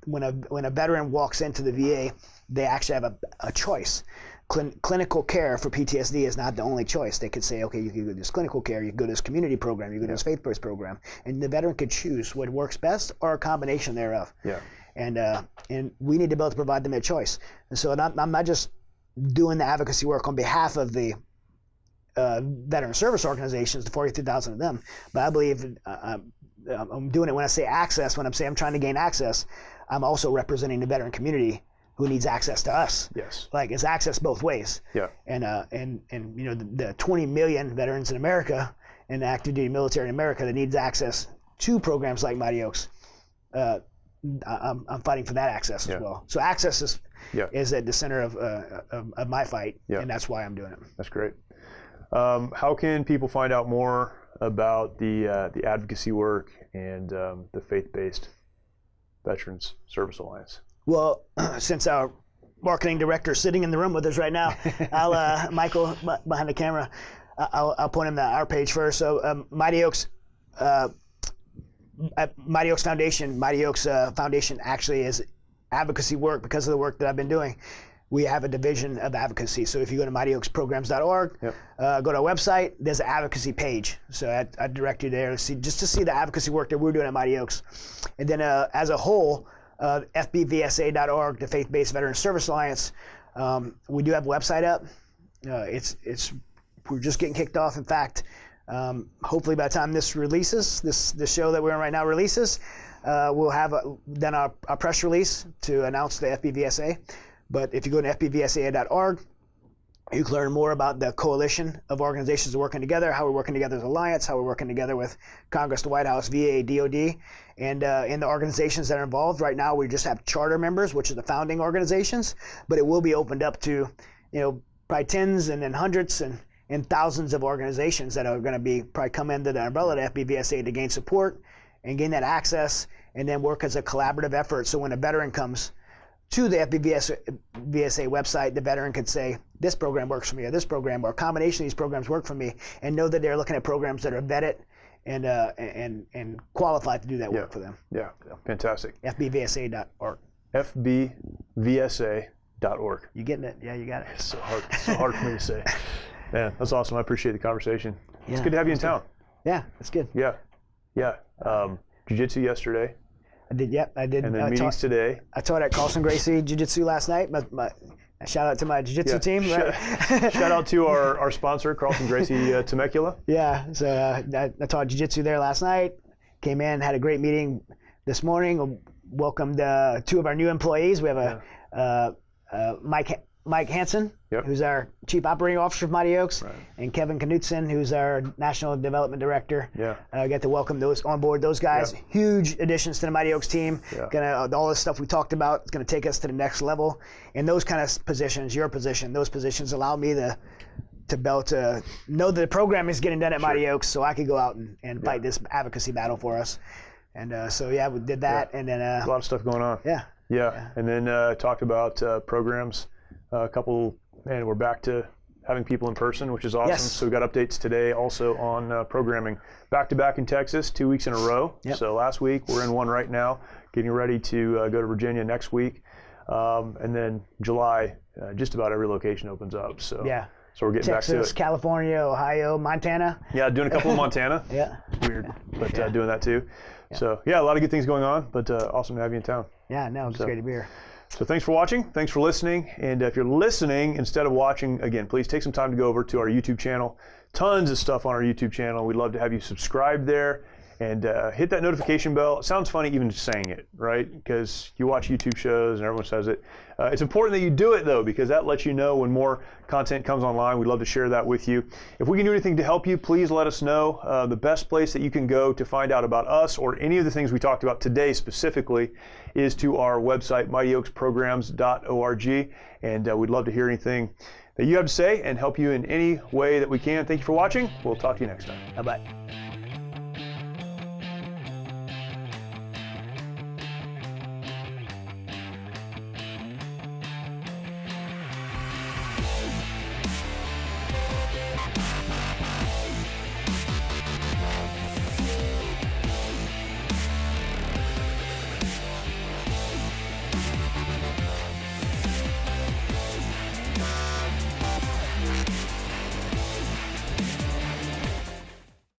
when a veteran walks into the VA, they actually have a choice. Clinical care for PTSD is not the only choice. They could say, okay, you can go to this clinical care, you can go to this community program, you can go to this faith-based program, and the veteran could choose what works best or a combination thereof. Yeah. And we need to be able to provide them a choice. And so I'm not just doing the advocacy work on behalf of the veteran service organizations, the 43,000 of them, but I believe I'm doing it when I say access. When I'm saying I'm trying to gain access, I'm also representing the veteran community who needs access to us. Yes. Like, it's access both ways. Yeah. And the 20 million veterans in America and the active duty military in America that needs access to programs like Mighty Oaks. I'm fighting for that access as well. So access is at the center of my fight, and that's why I'm doing it. That's great. How can people find out more about the advocacy work and the faith-based Veterans Service Alliance? Well, since our marketing director is sitting in the room with us right now, I'll Michael behind the camera, I'll point him to our page first. So Mighty Oaks. Mighty Oaks Foundation. Mighty Oaks Foundation actually is advocacy work because of the work that I've been doing. We have a division of advocacy. So if you go to mightyoaksprograms.org, go to our website, there's an advocacy page. So I direct you there to see the advocacy work that we're doing at Mighty Oaks. And then as a whole, fbvsa.org, the Faith-Based Veteran Service Alliance, we do have a website up. It's we're just getting kicked off. In fact, hopefully by the time this releases, this show that we're in right now releases, we'll have then our press release to announce the FBVSA. But if you go to fbvsa.org, you can learn more about the coalition of organizations working together, how we're working together as an alliance, how we're working together with Congress, the White House, VA, DOD, and in the organizations that are involved. Right now, we just have charter members, which are the founding organizations, but it will be opened up to, probably tens and then hundreds and thousands of organizations that are going to be probably come into the umbrella of FBVSA to gain support and gain that access, and then work as a collaborative effort. So when a veteran comes to the FBVSA website, the veteran could say, this program works for me, or this program, or a combination of these programs work for me, and know that they're looking at programs that are vetted and qualified to do that work for them. Yeah, fantastic. FBVSA.org. FBVSA.org. You getting it? Yeah, you got it. It's so hard for me to say. Man, that's awesome. I appreciate the conversation. It's good to have you in town. Yeah, that's good. Yeah. Jiu-jitsu yesterday. I did. Yep, I did. And then meetings today. I taught at Carlson Gracie Jiu-Jitsu last night. Shout out to my Jiu-Jitsu team. Right? Shout out to our sponsor, Carlson Gracie Temecula. Yeah, so I taught Jiu-Jitsu there last night. Came in, had a great meeting this morning. Welcomed 2 of our new employees. We have Mike Hansen, who's our Chief Operating Officer of Mighty Oaks, and Kevin Knutson, who's our National Development Director. I got to welcome those on board. Those guys, huge additions to the Mighty Oaks team. All this stuff we talked about is going to take us to the next level. And those kind of positions, your position, those positions allow me to be able to know that the program is getting done at Mighty Oaks, so I could go out and fight this advocacy battle for us. And we did that. And then a lot of stuff going on. Yeah. And then talked about programs. And we're back to having people in person, which is awesome. So we got updates today also on programming. Back-to-back in Texas, 2 weeks in a row. So last week, we're in one right now, getting ready to go to Virginia next week. And then July, just about every location opens up. So we're getting Texas, back to it. California, Ohio, Montana. Yeah, doing a couple in Montana. Weird, but doing that too. So a lot of good things going on, but awesome to have you in town. Yeah, no, it's great to be here. So thanks for watching, thanks for listening, and if you're listening instead of watching, again, please take some time to go over to our YouTube channel. Tons of stuff on our YouTube channel. We'd love to have you subscribe there and hit that notification bell. It sounds funny even just saying it, right? Because you watch YouTube shows and everyone says it. It's important that you do it though, because that lets you know when more content comes online. We'd love to share that with you. If we can do anything to help you, please let us know. The best place that you can go to find out about us or any of the things we talked about today specifically is to our website, mightyoaksprograms.org. And we'd love to hear anything that you have to say and help you in any way that we can. Thank you for watching. We'll talk to you next time. Bye-bye.